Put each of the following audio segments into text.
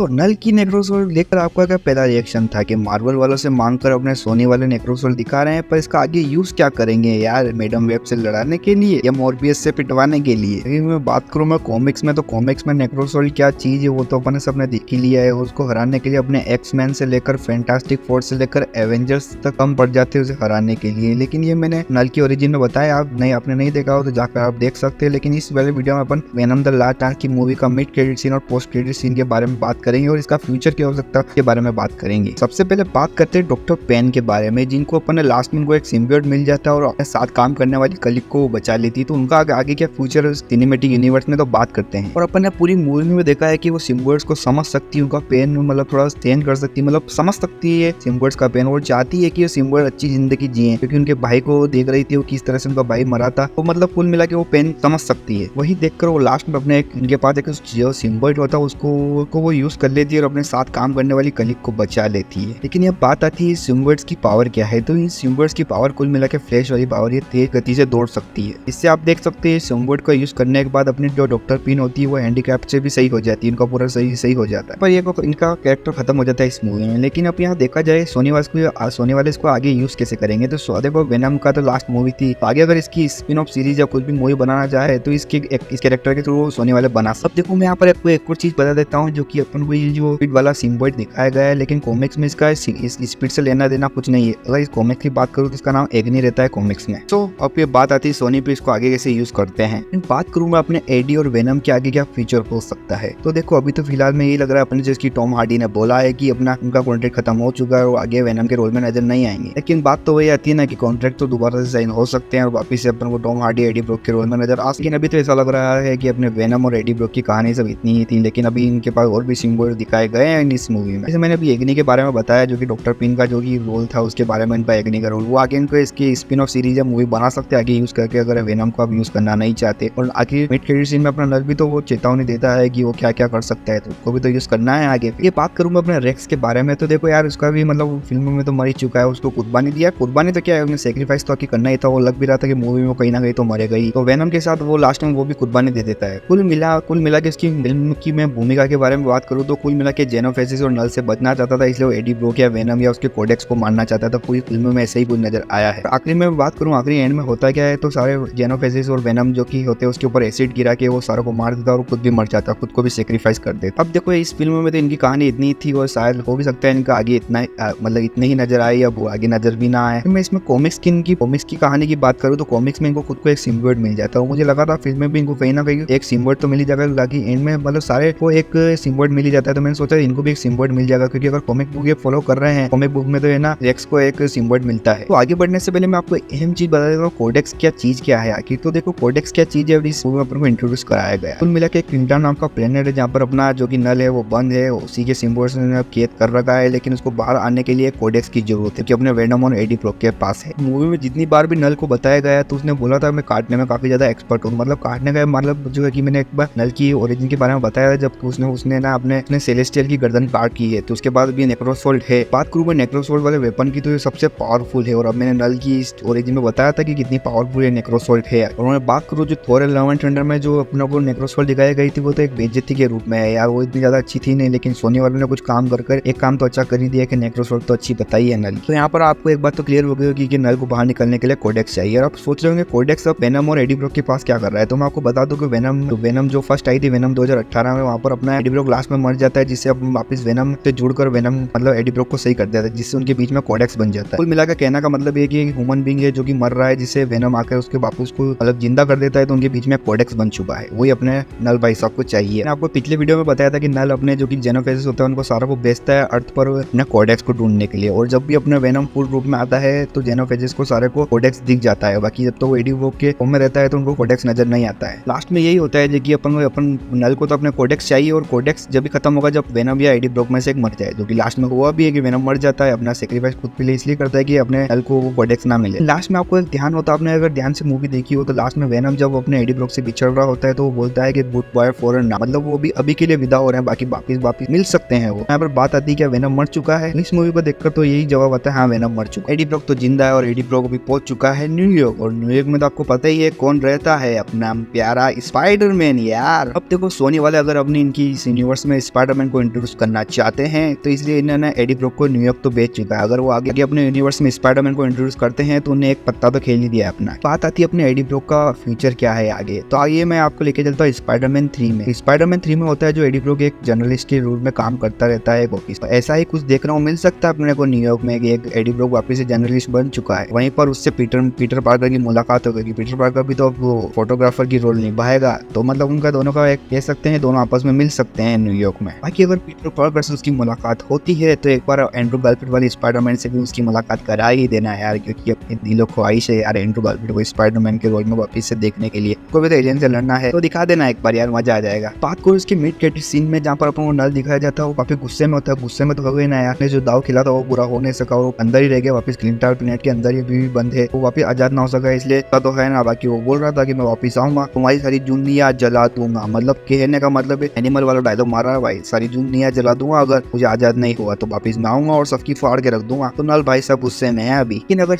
तो नल की नेक्रोसोल लेकर आपका क्या पहला रिएक्शन था कि मार्वल वालों से मांगकर अपने सोनी वाले नेक्रोसोल दिखा रहे हैं, पर इसका आगे यूज क्या करेंगे यार, मैडम वेब से लड़ाने के लिए या मॉर्बियस से पिटवाने के लिए। अगर मैं बात करूं मैं कॉमिक्स में, तो कॉमिक्स में नेक्रोसोल क्या चीज है वो तो अपने सबने देख ही लिया है। उसको हराने के लिए अपने एक्समैन से लेकर फैंटास्टिक फोर से लेकर एवेंजर्स तक कम पड़ जाते हैं उसे हराने के लिए। लेकिन ये मैंने नल की ओरिजिन में बताया, आपने नहीं देखा हो तो जाकर आप देख सकते हैं। लेकिन इस वाले वीडियो में अपन वेनम द लास्ट आर्क की मूवी का मिड क्रेडिट सीन और पोस्ट क्रेडिट सीन के बारे में बात करेंगे और इसका फ्यूचर क्या हो सकता है के बारे में बात करेंगे। सबसे पहले बात करते हैं डॉक्टर पेन के बारे में, जिनको अपन ने लास्ट में उनको एक सिम्बियोट मिल जाता है और अपने साथ काम करने वाली कलीग को बचा लेती है। तो उनका आगे क्या फ्यूचर है सिनेमैटिक यूनिवर्स में तो बात करते हैं। और अपन ने पूरी मूवी में देखा है कि वो सिम्बियोट्स को समझ सकती है, उनका पेन मतलब थोड़ा सहन कर सकती है, मतलब समझ सकती है सिम्बियोट्स का पेन और चाहती है कि वो सिम्बियोट अच्छी जिंदगी जिए, क्योंकि उनके भाई को देख रही थी वो किस तरह से उनका भाई मरा था। तो मतलब कुल मिला के वो पेन समझ सकती है। वही देखकर वो लास्ट में अपने इनके पास एक जो सिम्बियोट होता है उसको वो यूज कर लेती है और अपने साथ काम करने वाली कलीग को बचा लेती है। लेकिन ये बात आती है सिम्बियोट्स की पावर क्या है। तो इन सिम्बियोट्स की पावर कुल मिला के फ्लैश वाली पावर, ये तेज गति से दौड़ सकती है। इससे आप देख सकते हैं सिम्बियोट का यूज करने के बाद अपनी जो डॉक्टर पिन होती है वो हैंडीकैप से भी सही हो जाती है, इनका पूरा सही हो जाता है। पर ये इनका कैरेक्टर खत्म हो जाता है इस मूवी में। लेकिन अब यहाँ देखा जाए सोनी वाले इसको आगे यूज कैसे करेंगे। तो देखो वेनम का तो लास्ट मूवी थी, आगे अगर इसकी स्पिन ऑफ सीरीज या कुछ भी मूवी बनाना चाहे तो इस कैरेक्टर के थ्रू सोनी वाले बना सब। देखो मैं यहाँ पर आपको एक और चीज बता देता हूँ, जो कि अपन को ये जो स्पीड वाला सिम्बियोट दिखाया गया है, लेकिन कॉमिक्स में इसका स्पीड से लेना देना कुछ नहीं है। अगर इस कॉमिक्स की बात करूँ तो इसका नाम एग्नी रहता है कॉमिक्स में। तो अब ये बात आती है सोनी पे इसको आगे कैसे यूज करते हैं। बात करूँ मैं अपने एडी और वेनम के आगे क्या फीचर हो सकता है। तो देखो अभी तो फिलहाल में यही लग रहा है अपने जिसकी टॉम हार्डी ने बोला है कि अपना उनका कॉन्ट्रैक्ट खत्म हो चुका है और आगे वेनम के रोल में नजर नहीं आएंगे। लेकिन बात तो वही आती है ना कि कॉन्ट्रैक्ट तो दोबारा से साइन हो सकते हैं और वापिस से अपन को टॉम हार्डी एडी ब्रॉक के रोल में नजर आ। लेकिन अभी तो ऐसा लग रहा है कि अपने वेनम और एडी ब्रॉक की कहानी सब इतनी ही थी, लेकिन अभी इनके पास और भी सिम्बियोट दिखाए गए हैं इस मूवी में। जैसे मैंने अभी एग्नी के बारे में बताया, जो कि डॉक्टर पिन का जो कि रोल था उसके बारे में इनका एग्नी का रोल, वो आगे इनको इसकी स्पिन ऑफ सीरीज या मूवी बना सकते हैं आगे यूज करके, अगर वेनम को आप यूज करना नहीं चाहते। और आगे मिड क्रेडिट सीन में अपना नल भी तो वो चेतावनी देता है कि वो क्या क्या कर सकता है, तो उसको भी तो यूज करना है आगे। ये बात करूँ मैं अपने रेक्स के बारे में, तो देखो यार उसका भी मतलब फिल्मों में तो मर ही चुका है, उसको कुर्बानी दिया। कुर्बानी तो क्या है, सेक्रीफाइस तो करना ही था, वो लग भी रहा था कि मूवी में कहीं ना कहीं तो मरेगा ही। तो वेनम के साथ वो लास्ट में वो भी कुर्बानी दे देता है। कुल मिला के इसकी फिल्म की मैं भूमिका के बारे में बात करूँ तो कुल मिला के जेनोफेसिस और नल से बचना चाहता था, इसलिए वो एडी ब्रॉक या वेनम या उसके कोडेक्स को मारना चाहता था। पूरी फिल्म में ऐसे ही कुछ नजर आया है। आखिरी में बात करूँ, आखिरी एंड में होता क्या है, तो सारे जेनोफेसिस और वेनम जो कि होते हैं उसके ऊपर एसिड गिरा के वो सारों को मार देता और खुद भी मर जाता, खुद को भी सेक्रीफाइस कर देता। अब देखो इस फिल्म में तो इनकी कहानी इतनी थी और शायद हो भी सकता है इनका आगे इतना मतलब इतने ही नजर आए या वो आगे नजर भी ना आए। मैं इसमें कॉमिक्स की कहानी की बात करूँ तो कॉमिक्स में इनको खुद को एक सिम्बियोट मिल जाता है। मुझे लगा था फिल्म में भी इनको कहीं ना कहीं एक सिम्बियोट तो मिल ही जाएगा, ताकि एंड में मतलब सारे को एक सिम्बियोट मिल ही जाता है। तो मैंने सोचा इनको भी एक सिम्बियोट मिल जाएगा, क्योंकि अगर कॉमिक बुक ये फॉलो कर रहे हैं, कॉमिक बुक में तो है ना रेक्स को एक सिम्बियोट मिलता है। तो आगे बढ़ने से पहले मैं आपको अहम चीज बता देता हूँ, कोडेक्स क्या चीज क्या है आखिर। तो देखो कोडेक्स क्या चीज है इस मूवी में अपन को इंट्रोड्यूस कराया गया। कुल मिला के क्विंटा नाम का प्लेनेट है जहाँ पर अपना जो कि नल है वो बंद है, उसी के सिम्बियोट्स ने कैद कर रखा है। लेकिन उसको बाहर आने के लिए कोडेक्स की जरूरत है, कि अपने वेनम और एडी ब्रॉक के पास है। मूवी में जितनी बार भी नल को बताया गया तो उसने बोला था मैं काटने में काफी ज्यादा एक्सपर्ट हूँ। मतलब काटने का मतलब जो है कि मैंने एक बार नल की ओरिजिन के बारे में बताया था, जब उसने ना अपने सेलेस्टियल की गर्दन काट की है, तो उसके बाद भी नेक्रोसोल्ट है। बात करूँ मैं नेक्रोसोल्ट वाले वेपन की, तो ये सबसे पावरफुल है। और अब मैंने नल की ओरिजिन में बताया था कि कितनी पावरफुल है नेक्रोसोल्ट है। और मैं बात करूँ जो थोर लव एंड थंडर में जो अपना को नेक्रोसोल्ट दिखाई गई थी, वो तो एक बेइज्जती के रूप में है यार, वो इतनी ज्यादा अच्छी थी नहीं। लेकिन सोनी वालों ने कुछ काम कर एक काम तो अच्छा कर ही दिया कि नेक्रोसोल्ट तो अच्छी बताई है नल। तो यहाँ पर आपको एक बात तो क्लियर हो गई होगी कि नल को बाहर निकलने के लिए कोडेक्स चाहिए। और आप सोच रहे होंगे कोडेक्स अब वेनम और एडी ब्रॉक के पास क्या कर रहा है। तो मैं आपको बता दूं कि वेनम जो फर्स्ट आई थी वेनम 2018 में, वहाँ पर अपना एडी ब्रॉक लास्ट में मर जाता है, जिससे अब वापस वेनम से जुड़कर वेनम मतलब एडी ब्रॉक को सही कर देता है, जिससे उनके बीच में कोडेक्स बन जाता है। कुल मिलाकर कहने का मतलब ये कि ह्यूमन बीइंग है जो कि मर रहा है, जिससे वेनम आकर उसके वापस को मतलब जिंदा कर देता है, तो उनके बीच में कोडेक्स बन चुका है। वही अपने नल भाई साहब को चाहिए। आपको पिछले वीडियो में बताया था कि नल अपने जो कि जेनोफेसिस होता है उनको सारा को बेचता है अर्थ पर अपने कोडेक्स को ढूंढने के लिए। और जब भी अपने वेनम फुल रूप में आता है तो जेनोफेसिस को सारे को कोडेक्स दिख जाता है। बाकी जब तो वो एडी ब्रॉक के फॉर्म में रहता है तो उनको कोडेक्स नजर नहीं आता है। लास्ट में यही होता है कि अपन नल को तो अपने कोडेक्स चाहिए, और कोडेक्स जब भी खत्म होगा जब वेनम या एडी ब्रॉक में से एक मर जाए, जो कि लास्ट में हुआ भी है कि वेनम मर जाता है। अपना सेक्रीफाइस खुद के लिए इसलिए करता है कि अपने नल को वो कोडेक्स ना मिले। लास्ट में आपको एक ध्यान होता है, आपने अगर ध्यान से मूवी देखी हो तो लास्ट में वेनम जब अपने एडी ब्रॉक से बिछड़ रहा होता है तो वो बोलता है कि गुड बाय फॉर नाउ, मतलब वो भी अभी के लिए विदा हो रहे हैं, बाकी वापिस मिल सकते हैं। वो यहाँ पर बात आती है कि वेनम मर चुका है। इस मूवी को देखकर तो यही जवाब आता है, हाँ वेनम मर चुका है। एडी ब्रॉक तो जिंदा है और एडी ब्रॉक भी पहुंच चुका है न्यूयॉर्क। और न्यूयॉर्क में तो आपको पता ही है कौन रहता है, अपना प्यारा स्पाइडरमैन यार। अब देखो सोनी वाले अगर अपनी इनकी इस यूनिवर्स में स्पाइडरमैन को इंट्रोड्यूस करना चाहते हैं, तो इसलिए इन्होंने एडी ब्रॉक को न्यूयॉर्क तो भेज चुका है। अगर वो आगे अपने यूनिवर्स में स्पाइडरमैन को इंट्रोड्यूस करते हैं तो उन्हें एक पत्ता तो खेल ही दिया है अपना। बात आती है अपने एडी ब्रॉक का फ्यूचर क्या है आगे। तो आइए मैं आपको लेके चलता हूँ स्पाइडरमैन 3 में। स्पाइडरमैन 3 में होता है जो एडी ब्रॉक एक जर्नलिस्ट के रूप में काम करता रहता है ऑफिस। तो ऐसा ही कुछ देखने को मिल सकता है अपने को न्यूयॉर्क में कि एक एडी ब्रॉक वापस से जर्नलिस्ट बन चुका है। वहीं पर उससे पीटर पार्कर की मुलाकात हो गई। पीटर पार्कर भी तो वो फोटोग्राफर की रोल निभाएगा, तो मतलब उनका दोनों का एक कह सकते हैं दोनों आपस में मिल सकते हैं न्यूयॉर्क में। बाकी अगर पीटर पार्कर से उसकी मुलाकात होती है तो एक बार एंड्रू गारफील्ड वाली स्पाइडरमैन से भी उसकी मुलाकात करा ही देना है यार, क्योंकि अपनी दिलो ख्वाहिश है यार एंड्रू गारफील्ड को स्पाइडरमैन के रोल में वापस से देखने के लिए। कोई भी तो एलियन से लड़ना है तो दिखा देना एक बार यार, मजा आ जाएगा। बात करो उसके मिड क्रेडिट सीन में जहाँ पर अपन को नल दिखाया जाता है, वो काफी गुस्से में होता है। गुस्से में तो हो गई ना यार, जो दाव खिला था वो पूरा हो नहीं सका, वो अंदर ही रह गया वापस क्लीन टावर प्लेनेट के अंदर ही भी बंद है, वो वापस आजाद ना हो सका, इसलिए तो है ना। बाकी वो बोल रहा था कि मैं वापस आऊंगा, तुम्हारी सारी दुनिया जला दूंगा, मतलब कहने का मतलब एनिमल वाला डायलॉग मारा है भाई, सारी दुनिया जला दूंगा अगर मुझे आजाद नहीं हुआ तो वापस मैं आऊंगा और सबकी फाड़ के रख दूंगा। तो नल भाई सब गुस्से में है अभी। लेकिन अगर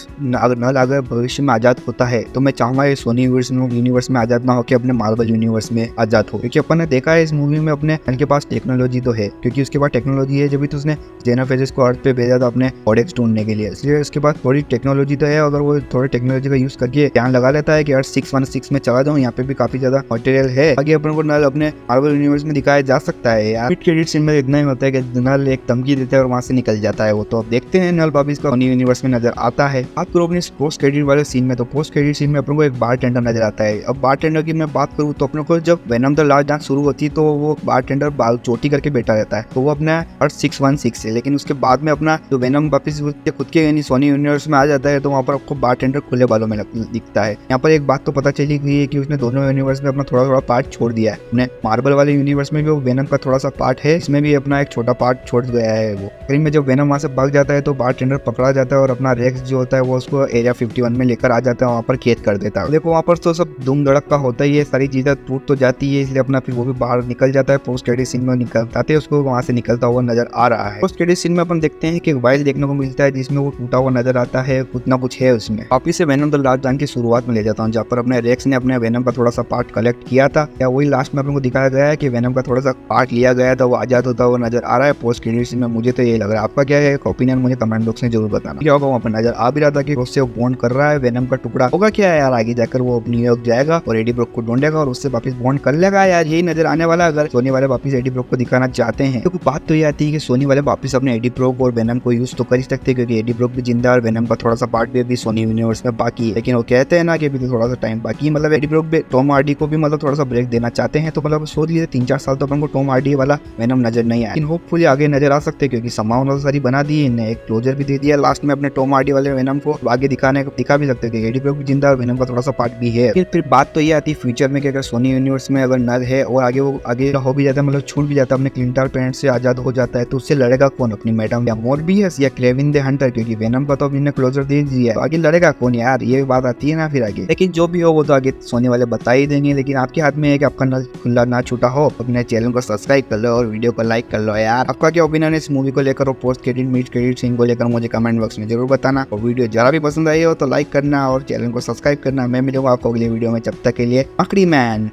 नल अगर भविष्य में आजाद होता है तो मैं चाहूंगा ये सोनी यूनिवर्स में आजाद ना होकर अपने मार्वल यूनिवर्स में आजाद हो, क्योंकि अपन ने देखा है इस मूवी में अपने के पास टेक्नोलॉजी तो है, क्योंकि उसके पास टेक्नोलॉजी है जब भी तो उसने जेनोफेजिस को अर्थ पे भेजा था अपने कोडेक्स ढूंढने के लिए, इसलिए उसके पास थोड़ी टेक्नोलॉजी तो है। अगर वो थोड़ी टेक्नोलॉजी का यूज करके ध्यान लगा लेता है कि अर्थ 616 में चला जाऊं, यहाँ पे भी काफी ज्यादा मटेरियल है, आगे अपन को नल अपने मार्वल यूनिवर्स में दिखाया जा सकता है यार। मिड क्रेडिट सीन में इतना ही होता है कि नल एक धमकी देता है और वहां से निकल जाता है वो, तो अब देखते हैं नल वापिस का सोनी यूनिवर्स में नजर आता है। बात करो अपने पोस्ट क्रेडिट वाले सीन में, तो पोस्ट क्रेडिट सीन में अपन को एक बारटेंडर नजर आता है। अब बारटेंडर की मैं बात करूँ तो अपने को जब वेनम द लास्ट डांस शुरू होती है तो वो बारटेंडर बाल चोटी करके बैठा रहता है, तो वो अपना अर्थ 616 है। लेकिन उसके बाद में अपना जो वेनम वापिस खुद के यानी सोनी यूनिवर्स में आ जाता है तो वहाँ पर आपको बारटेंडर खुले बालों में दिखता है। यहाँ पर एक बात तो पता चली गई है कि उसने दोनों यूनिवर्स में अपना थोड़ा थोड़ा पार्ट छोड़ दिया है। अपने मार्वल वाले यूनिवर्स में भी वो वेनम का थोड़ा सा पार्ट है, इसमें भी अपना एक छोटा पार्ट छोड़ गया है वो। फिल्म में जब वेनम वहाँ से भाग जाता है तो बारटेंडर पकड़ा जाता है और अपना रेक्स जो होता है वो उसको एरिया 51 में लेकर आ जाता है, वहाँ पर कैद कर देता है। देखो वहाँ पर तो सब धूम धड़क का होता ही है, सारी चीजें टूट तो जाती है, इसलिए अपना फिर वो भी बाहर निकल जाता है। पोस्ट क्रेडिट सीन में निकलते उसको वहाँ से निकलता हुआ नजर आ रहा है। पोस्ट क्रेडिट सीन में अपन देखते हैं कि वाइल देखने को मिलता है जिसमें वो टूटा हुआ नजर आता है, कुछ ना कुछ है उसमें। वापिस से वेनम द लास्ट डांस की शुरुआत में ले जाता हूँ, जहाँ पर अपने रेक्स ने अपने वेनम का थोड़ा सा पार्ट कलेक्ट किया था, या वही लास्ट में अपन को दिखाया गया है कि वेनम का थोड़ा सा पार्ट लिया गया था, वो आजाद होता हुआ नजर आ रहा है पोस्ट क्रेडिट सीन में। मुझे तो यही लग रहा है, आपका क्या है ओपिनियन मुझे कमेंट बॉक्स में जरूर बताना। क्या होगा वहाँ पर नजर आ भी रहा था कि उससे वो बॉन्ड कर रहा है, वेनम का टुकड़ा होगा क्या है यार आगे जाकर वो न्यूयॉर्क जाएगा और एडी ब्रॉक को ढूंढेगा और उससे वापस बॉन्ड कर लेगा यार, यही नजर आने वाला अगर सोनी वाले वापस एडी ब्रॉक को दिखाना चाहते हैं। तो बात तो ये आती है कि सोनी वाले वापस अपने एडी ब्रॉक और वेनम को यूज तो कर ही सकते हैं, क्योंकि एडी ब्रॉक भी जिंदा और वेनम का थोड़ा सा पार्ट भी अभी सोनी यूनिवर्स में बाकी है। लेकिन वो कहते हैं ना कि अभी तो थोड़ा सा टाइम बाकी है, मतलब एडी ब्रॉक भी टॉम हार्डी को भी मतलब थोड़ा सा ब्रेक देना चाहते हैं, तो मतलब सोच लीजिए 3-4 साल तो अपन को टॉम हार्डी वाला वेनम नजर नहीं आया, लेकिन होपफुली आगे नजर आ सकते हैं, क्योंकि संभावना सारी बना दी है, एक क्लोजर भी दे दिया लास्ट में अपने टॉम हार्डी वाले वेनम को आगे दिखा भी सकते हैं। एडी ब्रॉक भी जिंदा और वेनम का थोड़ा सा पार्ट भी है। फिर बात तो ये आती है फ्यूचर में कि अगर सोनी यूनिवर्स में अगर नल है और आगे वो आगे हो भी जाता है, मतलब छूट भी जाता है अपने क्लीन टावर प्लेनेट से आजाद हो जाता है, तो उससे लड़ेगा कौन, अपनी मैडम या मॉर्बियस या क्लेविन द हंटर, क्योंकि वेनम का तो इन्हें क्लोजर दे दिया है, तो आगे लड़ेगा कौन यार, ये बात आती है ना फिर आगे। लेकिन जो भी हो वो तो आगे सोनी वाले बता ही देंगे, लेकिन आपके हाथ में है कि आपका नल खुला ना छूटा हो। अपने चैनल को सब्सक्राइब कर लो और वीडियो को लाइक कर लो यार। आपका क्या ओपिनियन है इस मूवी को लेकर और post credit mid credit scene को लेकर मुझे कमेंट बॉक्स में जरूर बताना, और वीडियो जरा भी पसंद आई हो तो लाइक करना और चैनल को सब्सक्राइब करना। मैं मिलूंगा आपको अगली वीडियो में, जब तक के लिए मकड़ी मैन।